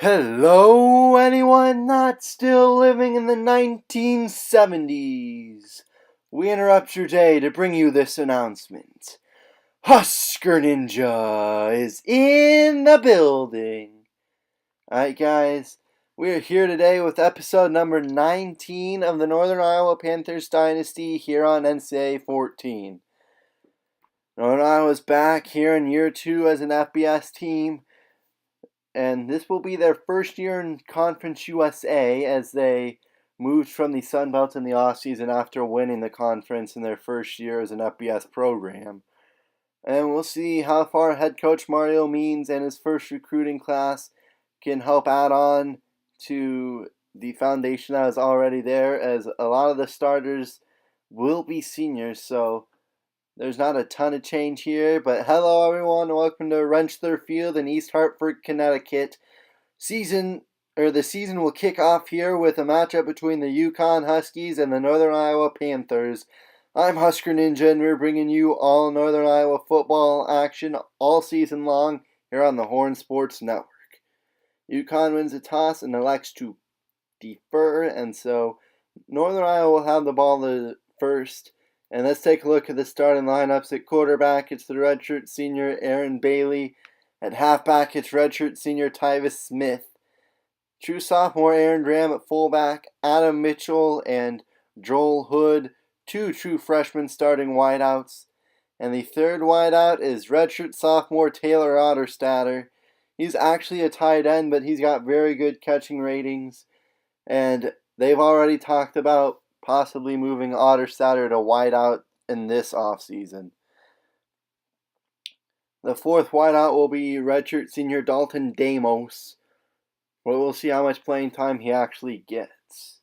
Hello, anyone not still living in the 1970s? We interrupt your day to bring you this announcement. Husker Ninja is in the building. Alright, guys, we are here today with episode number 19 of the Northern Iowa Panthers Dynasty here on NCAA 14. Northern Iowa's back here in year 2 as an FBS team. And this will be their first year in Conference USA as they moved from the Sun Belt in the offseason after winning the conference in their first year as an FBS program. And we'll see how far head coach Mario Means and his first recruiting class can help add on to the foundation that is already there, as a lot of the starters will be seniors, so there's not a ton of change here, but hello everyone, and welcome to Wrenchler Field in East Hartford, Connecticut. The season will kick off here with a matchup between the UConn Huskies and the Northern Iowa Panthers. I'm Husker Ninja, and we're bringing you all Northern Iowa football action all season long here on the Horn Sports Network. UConn wins the toss and elects to defer, and so Northern Iowa will have the ball first. And let's take a look at the starting lineups. At quarterback, it's the redshirt senior Aaron Bailey. At halfback, it's redshirt senior Tyvis Smith. True sophomore Aaron Graham at fullback. Adam Mitchell and Joel Hood, two true freshmen starting wideouts. And the third wideout is redshirt sophomore Taylor Otterstatter. He's actually a tight end, but he's got very good catching ratings. And they've already talked about possibly moving Otterstatter to wideout in this offseason. The fourth wideout will be redshirt senior Dalton Damos, but we'll see how much playing time he actually gets.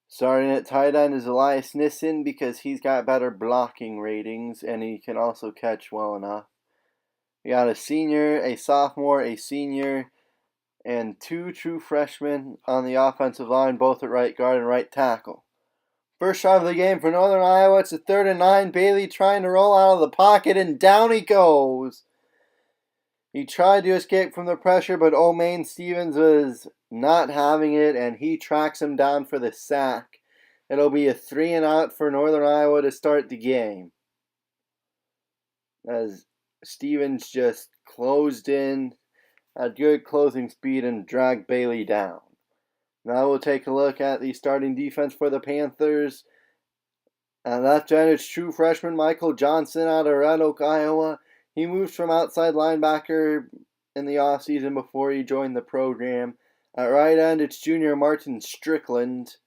Starting at tight end is Elias Nissen because he's got better blocking ratings and he can also catch well enough. We got a senior, a sophomore, a senior, and two true freshmen on the offensive line, both at right guard and right tackle. First drive of the game for Northern Iowa. It's a 3rd and 9. Bailey trying to roll out of the pocket, and down he goes. He tried to escape from the pressure, but O'Maine Stevens was not having it, and he tracks him down for the sack. It'll be a 3 and out for Northern Iowa to start the game, as Stevens just closed in, had good closing speed, and dragged Bailey down. Now we'll take a look at the starting defense for the Panthers. At left end, it's true freshman Michael Johnson out of Red Oak, Iowa. He moved from outside linebacker in the offseason before he joined the program. At right end, it's junior Martin Strickland.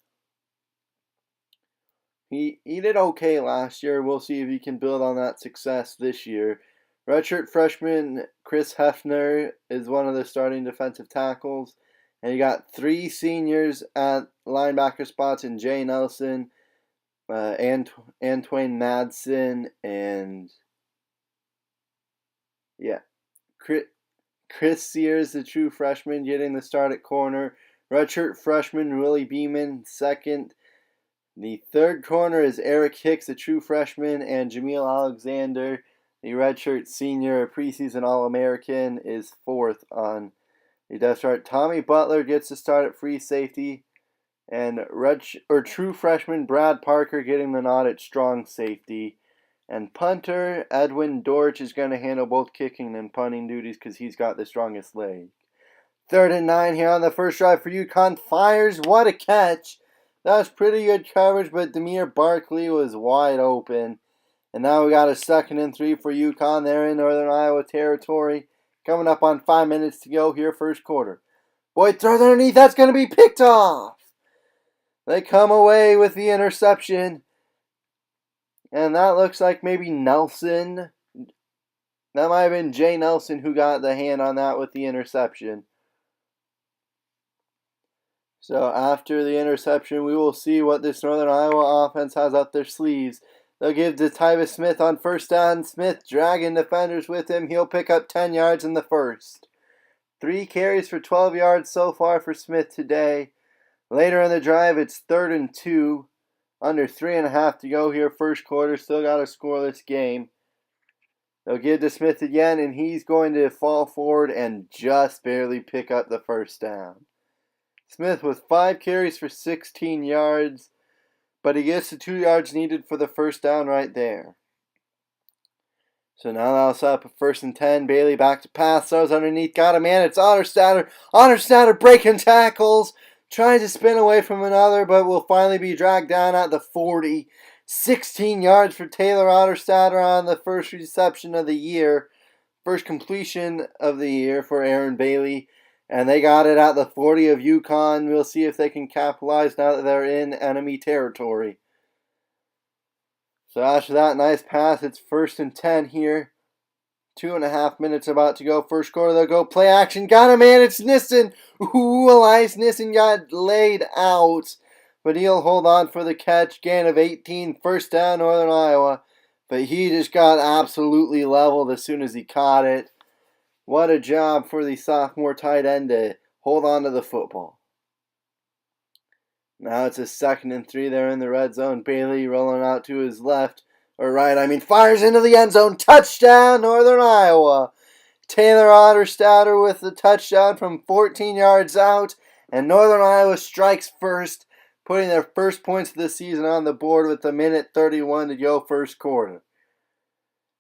He did okay last year. We'll see if he can build on that success this year. Redshirt freshman Chris Hefner is one of the starting defensive tackles. And you got 3 seniors at linebacker spots in Jay Nelson, Antoine Madsen, and Chris Sears, the true freshman, getting the start at corner. Redshirt freshman Willie Beeman, second. The third corner is Eric Hicks, the true freshman, and Jameel Alexander, the redshirt senior, preseason All-American, is fourth on the depth chart. Tommy Butler gets to start at free safety, and true freshman Brad Parker getting the nod at strong safety. And punter Edwin Dortch is going to handle both kicking and punting duties because he's got the strongest leg. 3rd and 9 here on the first drive for UConn. Fires, what a catch! That was pretty good coverage, but Demir Barkley was wide open. And now we got a 2nd and 3 for UConn. They're in Northern Iowa territory. Coming up on 5 minutes to go here, first quarter. Boyd throws underneath. That's going to be picked off. They come away with the interception. And that looks like maybe Nelson. That might have been Jay Nelson who got the hand on that with the interception. So after the interception, we will see what this Northern Iowa offense has up their sleeves. They'll give to Tyvis Smith on first down. Smith dragging defenders with him. He'll pick up 10 yards in the first. 3 carries for 12 yards so far for Smith today. Later in the drive, it's 3rd and 2. Under 3.5 to go here, first quarter. Still got a scoreless game. They'll give to Smith again, and he's going to fall forward and just barely pick up the first down. Smith with 5 carries for 16 yards, but he gets the 2 yards needed for the first down right there. So now that'll set up a 1st and 10. Bailey back to pass, throws underneath, got a man, it's Otterstatter. Otterstatter breaking tackles, trying to spin away from another, but will finally be dragged down at the 40. 16 yards for Taylor Otterstatter on the first reception of the year. First completion of the year for Aaron Bailey. And they got it at the 40 of UConn. We'll see if they can capitalize now that they're in enemy territory. So after that nice pass, it's 1st and 10 here. 2.5 minutes about to go. First quarter, they'll go play action. Got him, man. It's Nissen. Ooh, Elias Nissen got laid out. But he'll hold on for the catch. Gain of 18. First down, Northern Iowa. But he just got absolutely leveled as soon as he caught it. What a job for the sophomore tight end to hold on to the football. Now it's a 2nd and 3 there in the red zone. Bailey rolling out to his left. Or right, fires into the end zone. Touchdown, Northern Iowa. Taylor Otterstatter with the touchdown from 14 yards out. And Northern Iowa strikes first, putting their first points of the season on the board with 1:31 to go first quarter.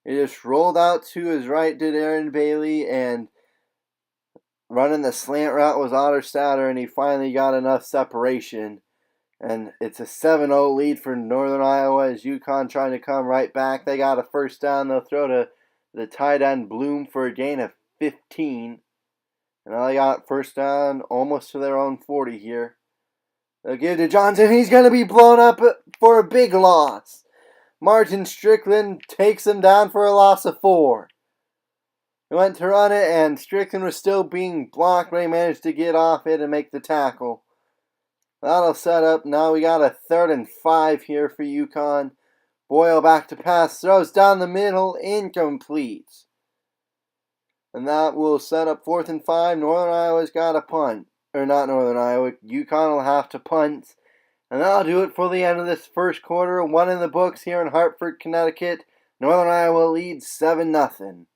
He just rolled out to his right, did Aaron Bailey, and running the slant route was Otterstatter, and he finally got enough separation. And it's a 7-0 lead for Northern Iowa as UConn trying to come right back. They got a first down. They'll throw to the tight end Bloom for a gain of 15. And now they got first down almost to their own 40 here. They'll give to Johnson. He's going to be blown up for a big loss. Martin Strickland takes him down for a loss of 4. He went to run it, and Strickland was still being blocked, but he managed to get off it and make the tackle. That'll set up. Now we got a 3rd and 5 here for UConn. Boyle back to pass. Throws down the middle. Incomplete. And that will set up 4th and 5. Northern Iowa's got a punt. Or not Northern Iowa. UConn will have to punt. And that'll do it for the end of this first quarter. 1 in the books here in Hartford, Connecticut. Northern Iowa leads 7-0.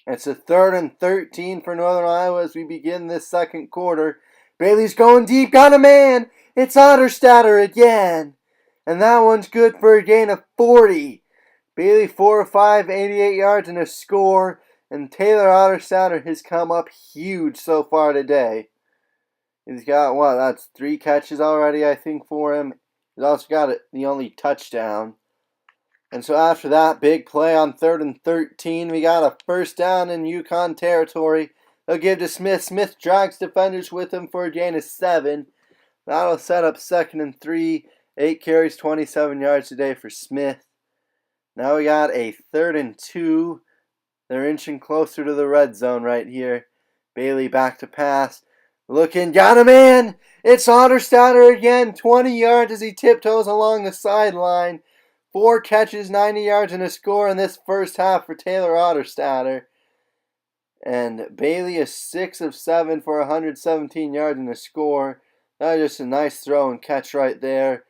It's a 3rd and 13 for Northern Iowa as we begin this second quarter. Bailey's going deep, got a man. It's Otterstatter again. And that one's good for a gain of 40. Bailey 4 of 5, 88 yards and a score. And Taylor Otterstatter has come up huge so far today. He's got, that's 3 catches already, I think, for him. He's also got the only touchdown. And so after that big play on 3rd and 13, we got a first down in UConn territory. They'll give to Smith. Smith drags defenders with him for a gain of 7. That'll set up 2nd and 3. 8 carries, 27 yards today for Smith. Now we got a 3rd and 2. They're inching closer to the red zone right here. Bailey back to pass. Looking, got a man. It's Otterstatter again. 20 yards as he tiptoes along the sideline. 4 catches, 90 yards and a score in this first half for Taylor Otterstatter. And Bailey is 6 of 7 for 117 yards and a score. That was just a nice throw and catch right there.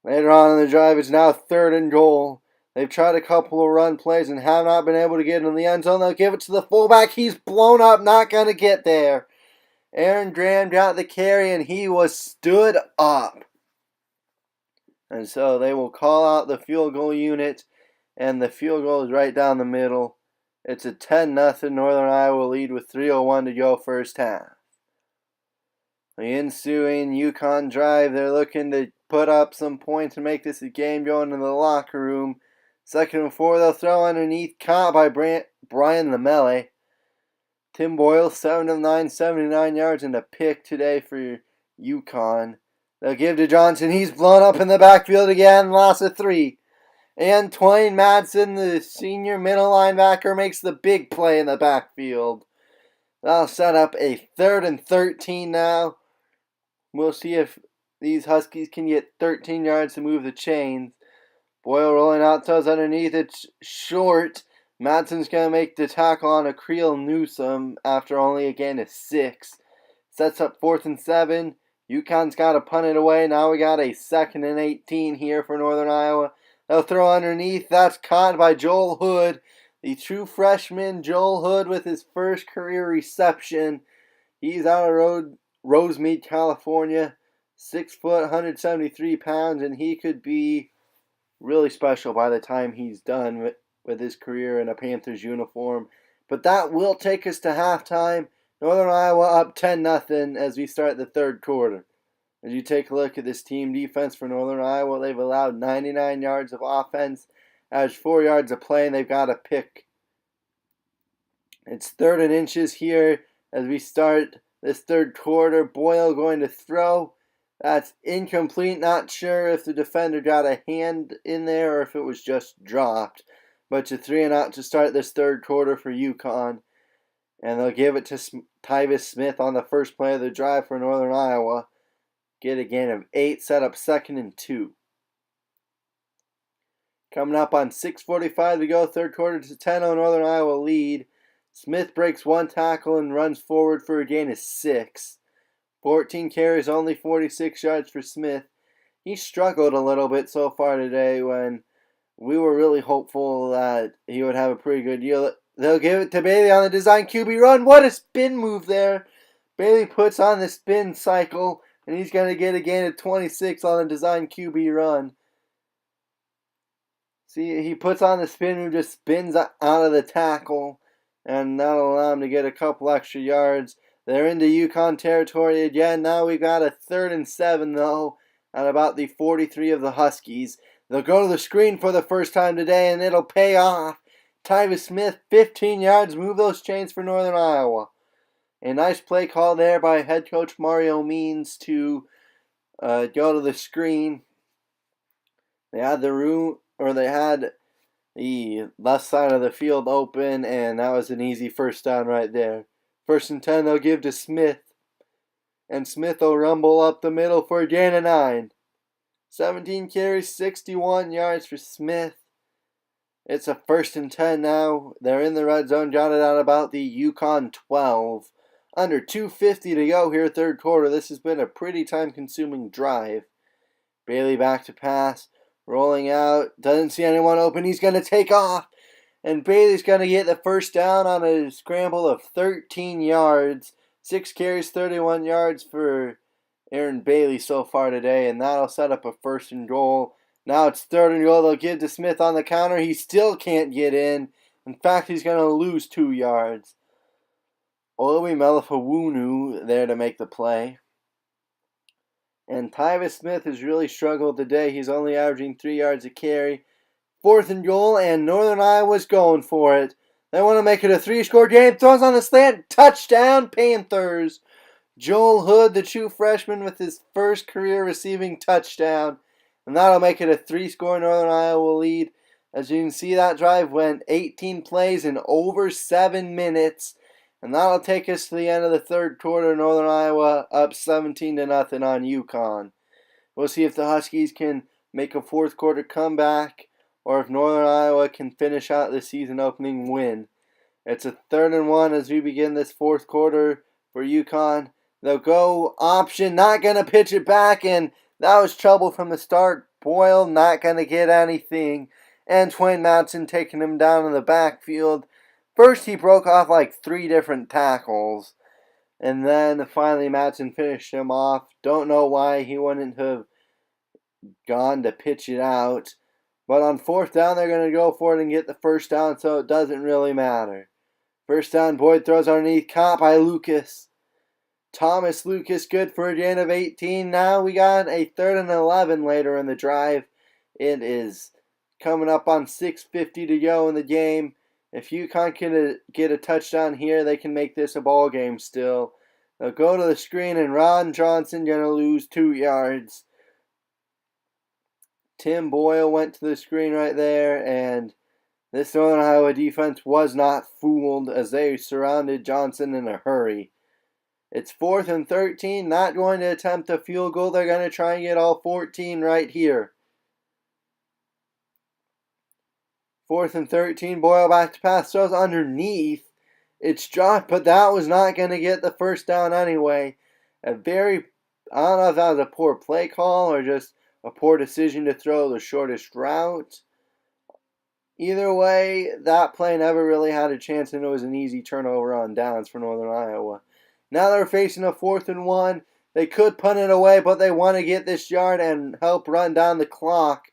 Later on in the drive, it's now 3rd and goal. They've tried a couple of run plays and have not been able to get in the end zone. They'll give it to the fullback. He's blown up, not going to get there. Aaron Graham got the carry, and he was stood up. And so they will call out the field goal unit, and the field goal is right down the middle. It's a 10-0 Northern Iowa lead with 3:01 to go first half. The ensuing UConn drive, they're looking to put up some points and make this a game going in the locker room. 2nd and 4, they'll throw underneath, caught by Brian Lamele. Tim Boyle, 7 of 9, 79 yards and a pick today for UConn. They'll give to Johnson. He's blown up in the backfield again. Loss of 3. And Twain Madsen, the senior middle linebacker, makes the big play in the backfield. That'll set up a 3rd and 13 now. We'll see if these Huskies can get 13 yards to move the chains. Boyle rolling out, throws underneath. It's short. Madsen's going to make the tackle on Akreel Newsome after only a gain of 6. Sets up 4th and 7. UConn's got to punt it away. Now we got a 2nd and 18 here for Northern Iowa. They'll throw underneath. That's caught by Joel Hood. The true freshman, Joel Hood, with his first career reception. He's out of Rosemead, California. 6 foot, 173 pounds, and he could be really special by the time he's done with his career in a Panthers uniform. But that will take us to halftime. Northern Iowa up 10-0 as we start the third quarter. As you take a look at this team defense for Northern Iowa, they've allowed 99 yards of offense, average 4 yards of play, and they've got a pick. It's 3rd and inches here as we start this third quarter. Boyle going to throw. That's incomplete. Not sure if the defender got a hand in there or if it was just dropped. But it's a 3-and-out to start this third quarter for UConn. And they'll give it to Tyvis Smith on the first play of the drive for Northern Iowa. Get a gain of 8, set up 2nd and 2. Coming up on 6:45 to go, third quarter to 10-0 Northern Iowa lead. Smith breaks 1 tackle and runs forward for a gain of 6. 14 carries, only 46 yards for Smith. He struggled a little bit so far today when we were really hopeful that he would have a pretty good year. They'll give it to Bailey on the design QB run. What a spin move there. Bailey puts on the spin cycle, and he's going to get a gain of 26 on the design QB run. See, he puts on the spin move, just spins out of the tackle, and that'll allow him to get a couple extra yards. They're into UConn territory again. Now we've got a 3rd and 7, though, at about the 43 of the Huskies. They'll go to the screen for the first time today, and it'll pay off. Tyvis Smith, 15 yards, move those chains for Northern Iowa. A nice play call there by head coach Mario Means to go to the screen. They had the left side of the field open, and that was an easy first down right there. 1st and 10, they'll give to Smith. And Smith will rumble up the middle for a gain of 9. 17 carries, 61 yards for Smith. It's a 1st and 10 now. They're in the red zone, jotted out about the UConn 12. Under 2:50 to go here, third quarter. This has been a pretty time-consuming drive. Bailey back to pass. Rolling out. Doesn't see anyone open. He's going to take off. And Bailey's going to get the first down on a scramble of 13 yards. 6 carries, 31 yards for Aaron Bailey so far today. And that'll set up a 1st and goal. Now it's 3rd and goal. They'll give to Smith on the counter. He still can't get in. In fact, he's going to lose 2 yards. Olowi Melifawunu there to make the play. And Tyvis Smith has really struggled today. He's only averaging 3 yards a carry. 4th and goal, and Northern Iowa's going for it. They want to make it a 3-score game. Throws on the slant. Touchdown, Panthers. Joel Hood, the true freshman, with his first career receiving touchdown. And that'll make it a 3-score Northern Iowa lead. As you can see, that drive went 18 plays in over 7 minutes. And that'll take us to the end of the third quarter. Northern Iowa up 17-0 on UConn. We'll see if the Huskies can make a fourth quarter comeback or if Northern Iowa can finish out the season opening win. It's a 3rd and 1 as we begin this fourth quarter for UConn. They'll go option, not going to pitch it back, and that was trouble from the start. Boyle not going to get anything. And Twain Matson taking him down in the backfield. First, he broke off like 3 different tackles. And then finally, Matson finished him off. Don't know why he wouldn't have gone to pitch it out. But on 4th down, they're going to go for it and get the first down, so it doesn't really matter. First down, Boyd throws underneath. Caught by Lucas. Thomas Lucas good for a gain of 18. Now we got a 3rd and 11 later in the drive. It is coming up on 6:50 to go in the game. If UConn can get a touchdown here, they can make this a ball game still. They'll go to the screen, and Ron Johnson going to lose 2 yards. Tim Boyle went to the screen right there, and this Northern Iowa defense was not fooled as they surrounded Johnson in a hurry. It's 4th and 13, not going to attempt a field goal. They're going to try and get all 14 right here. 4th and 13, Boyle back to pass, throws underneath. It's dropped, but that was not going to get the first down anyway. I don't know if that was a poor play call or just a poor decision to throw the shortest route. Either way, that play never really had a chance, and it was an easy turnover on downs for Northern Iowa. Now they're facing a 4th and 1. They could punt it away, but they want to get this yard and help run down the clock.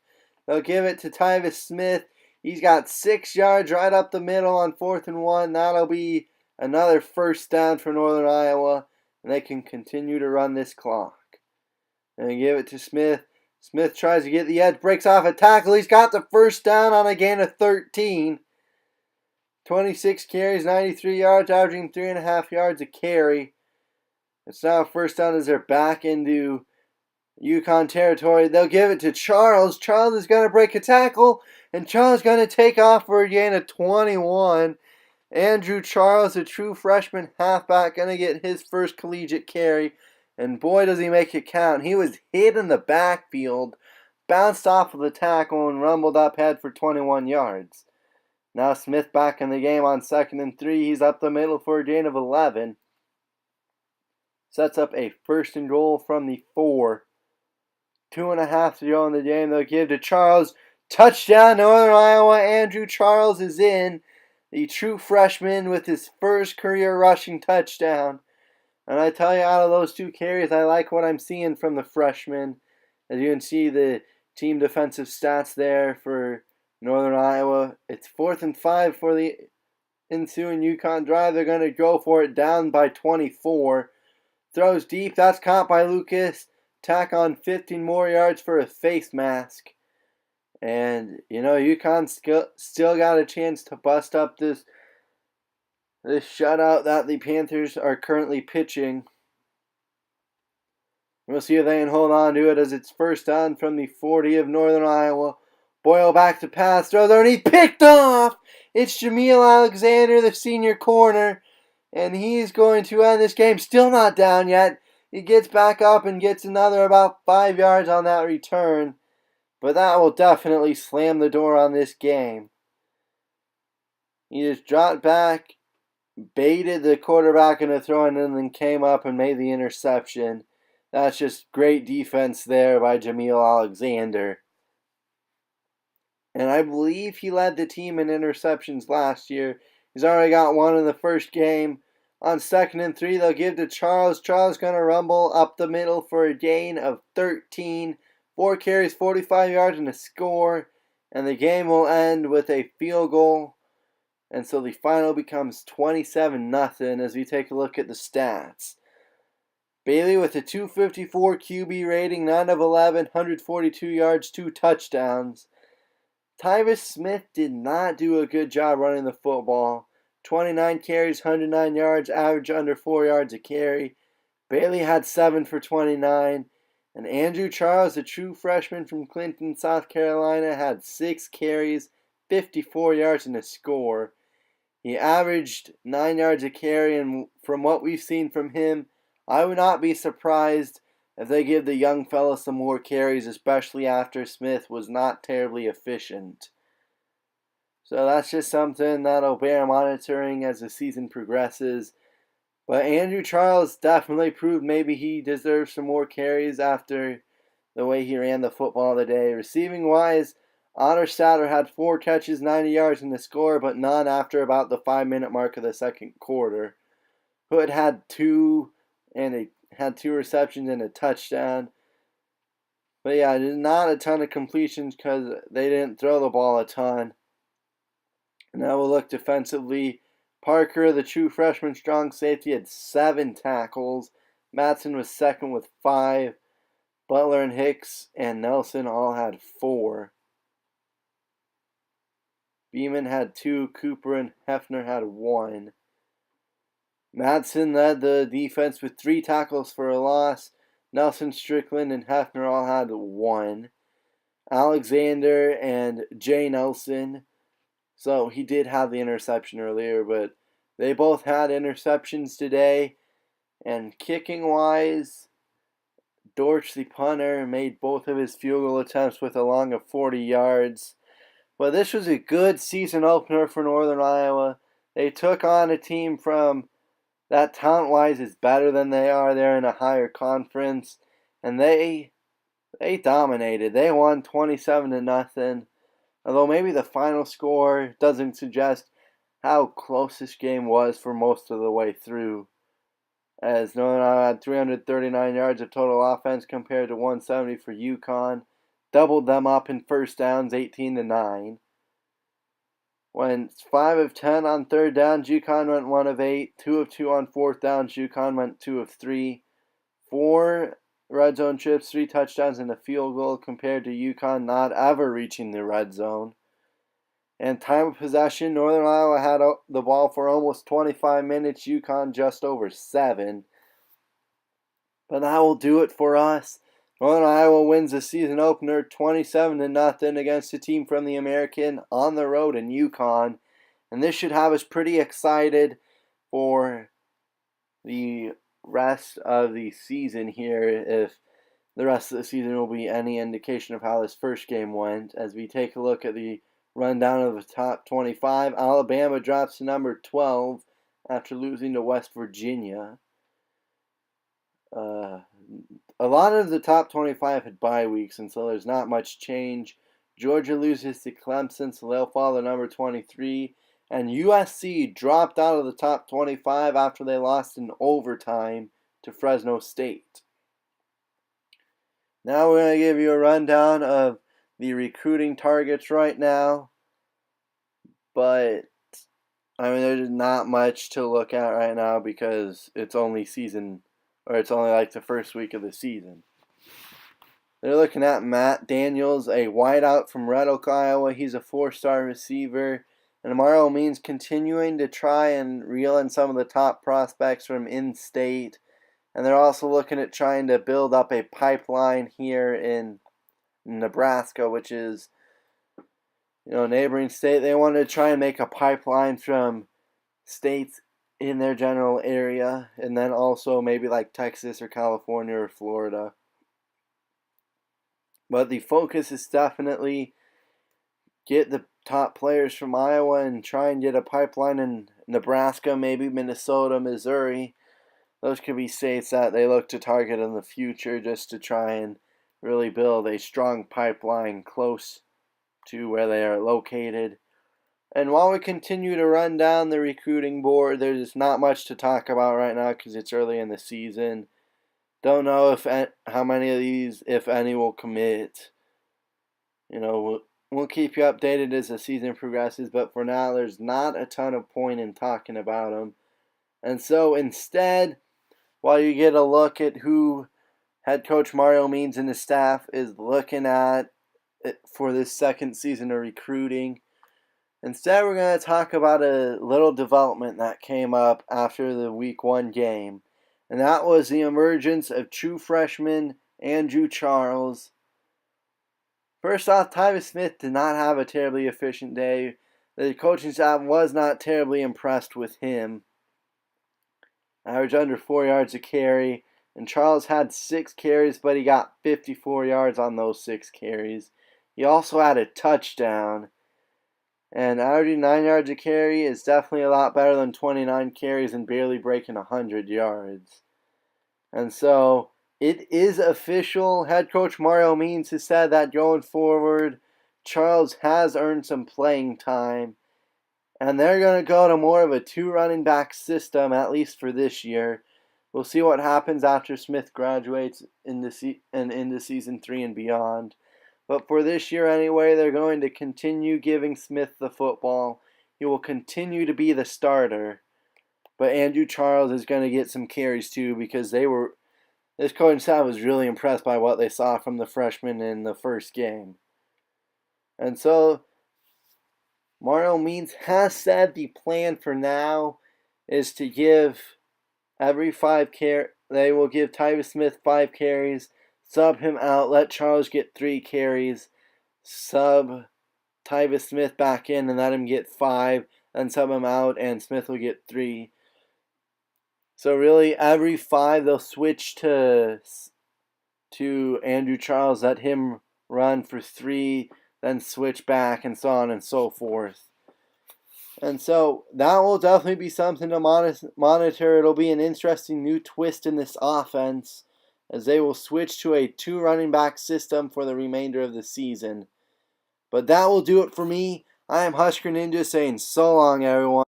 They'll give it to Tyvis Smith. He's got 6 yards right up the middle on 4th and 1. That'll be another first down for Northern Iowa, and they can continue to run this clock. And they give it to Smith. Smith tries to get the edge, breaks off a tackle. He's got the first down on a gain of 13. 26 carries, 93 yards, averaging 3.5 yards a carry. It's now first down as they're back into UConn territory. They'll give it to Charles. Charles is going to break a tackle, and Charles is going to take off for a gain of 21. Andrew Charles, a true freshman halfback, going to get his first collegiate carry. And boy, does he make it count. He was hit in the backfield, bounced off of the tackle, and rumbled up head for 21 yards. Now Smith back in the game on 2nd and 3. He's up the middle for a gain of 11. Sets up a 1st and goal from the 4. 2.5 to go in the game. They'll give to Charles. Touchdown, Northern Iowa. Andrew Charles is in. The true freshman with his first career rushing touchdown. And I tell you, out of those 2 carries, I like what I'm seeing from the freshman. As you can see, the team defensive stats there for Northern Iowa. It's 4th and 5 for the ensuing UConn drive. They're going to go for it down by 24. Throws deep. That's caught by Lucas. Tack on 15 more yards for a face mask. And, UConn still got a chance to bust up this shutout that the Panthers are currently pitching. We'll see if they can hold on to it as it's first down from the 40 of Northern Iowa. Boyle back to pass, throw there, and he picked off! It's Jameel Alexander, the senior corner, and he's going to end this game. Still not down yet. He gets back up and gets another about 5 yards on that return. But that will definitely slam the door on this game. He just dropped back, baited the quarterback into throwing, and then came up and made the interception. That's just great defense there by Jameel Alexander. And I believe he led the team in interceptions last year. He's already got 1 in the first game. On 2nd and 3, they'll give to Charles. Charles going to rumble up the middle for a gain of 13. 4 carries, 45 yards, and a score. And the game will end with a field goal. And so the final becomes 27-0 as we take a look at the stats. Bailey with a 254 QB rating, 9 of 11, 142 yards, 2 touchdowns. Tyvis Smith did not do a good job running the football. 29 carries, 109 yards, average under 4 yards a carry. Bailey had 7 for 29. And Andrew Charles, a true freshman from Clinton, South Carolina, had 6 carries, 54 yards, and a score. He averaged 9 yards a carry, and from what we've seen from him, I would not be surprised if they give the young fella some more carries, especially after Smith was not terribly efficient. So that's just something that'll bear monitoring as the season progresses. But Andrew Charles definitely proved maybe he deserves some more carries after the way he ran the football today. Receiving-wise, Otter Satter had 4 catches, 90 yards in the score, but none after about the 5-minute mark of the second quarter. Hood had 2 receptions and a touchdown. But yeah, not a ton of completions because they didn't throw the ball a ton. And now we'll look defensively. Parker, the true freshman strong safety, had 7 tackles. Matson was second with 5. Butler and Hicks and Nelson all had 4. Beeman had 2. Cooper and Hefner had 1. Matson led the defense with 3 tackles for a loss. Nelson, Strickland, and Hefner all had 1. Alexander and Jay Nelson. So he did have the interception earlier, but they both had interceptions today. And kicking-wise, Dortch, the punter, made both of his field goal attempts with a long of 40 yards. But this was a good season opener for Northern Iowa. They took on a team from that talent-wise is better than they are. They're in a higher conference. And they They dominated. They won 27-0. Although maybe the final score doesn't suggest how close this game was for most of the way through. As Northern Iowa had 339 yards of total offense compared to 170 for UConn. Doubled them up in first downs, 18-9. Went 5 of 10 on third downs. UConn went 1 of 8. 2 of 2 on fourth downs. UConn went 2 of 3. 4 red zone trips, 3 touchdowns, and a field goal compared to UConn not ever reaching the red zone. And time of possession, Northern Iowa had the ball for almost 25 minutes. UConn just over 7. But that will do it for us. Northern Iowa wins the season opener 27-0 against a team from the American on the road in UConn. And this should have us pretty excited for the rest of the season here, if the rest of the season will be any indication of how this first game went. As we take a look at the rundown of the top 25, Alabama drops to number 12 after losing to West Virginia. A lot of the top 25 had bye weeks, and so there's not much change. Georgia loses to Clemson, so they'll fall to number 23. And USC dropped out of the top 25 after they lost in overtime to Fresno State. Now we're going to give you a rundown of the recruiting targets right now. But, I mean, there's not much to look at right now because it's only like the first week of the season. They're looking at Matt Daniels, a wideout from Red Oak, Iowa. He's a 4-star receiver. And Mario Means continuing to try and reel in some of the top prospects from in-state. And they're also looking at trying to build up a pipeline here in Nebraska, which is, a neighboring state. They want to try and make a pipeline from states in their general area, and then also maybe like Texas or California or Florida. But the focus is definitely get the top players from Iowa and try and get a pipeline in Nebraska, maybe Minnesota, Missouri. Those could be states that they look to target in the future just to try and really build a strong pipeline close to where they are located. And while we continue to run down the recruiting board, there's not much to talk about right now because it's early in the season. Don't know how many of these, if any, will commit. We'll keep you updated as the season progresses, but for now, there's not a ton of point in talking about them. And so instead, while you get a look at who head coach Mario Means and his staff is looking at for this second season of recruiting, instead we're going to talk about a little development that came up after the Week 1 game. And that was the emergence of true freshman Andrew Charles. First off, Tyvis Smith did not have a terribly efficient day. The coaching staff was not terribly impressed with him. Average under 4 yards a carry. And Charles had 6 carries, but he got 54 yards on those 6 carries. He also had a touchdown. And averaging 9 yards a carry is definitely a lot better than 29 carries and barely breaking 100 yards. And so, it is official. Head coach Mario Means has said that going forward, Charles has earned some playing time. And they're going to go to more of a 2 running back system, at least for this year. We'll see what happens after Smith graduates into season 3 and beyond. But for this year anyway, they're going to continue giving Smith the football. He will continue to be the starter. But Andrew Charles is going to get some carries too because this coaching staff was really impressed by what they saw from the freshman in the first game. And so, Mario Means has said the plan for now is to give they will give Tyvis Smith 5 carries, sub him out, let Charles get 3 carries, sub Tyvis Smith back in and let him get 5, then sub him out and Smith will get 3. So really, every 5 they'll switch to Andrew Charles, let him run for 3, then switch back, and so on and so forth. And so that will definitely be something to monitor. It'll be an interesting new twist in this offense as they will switch to a 2 running back system for the remainder of the season. But that will do it for me. I am Husker Ninja saying so long, everyone.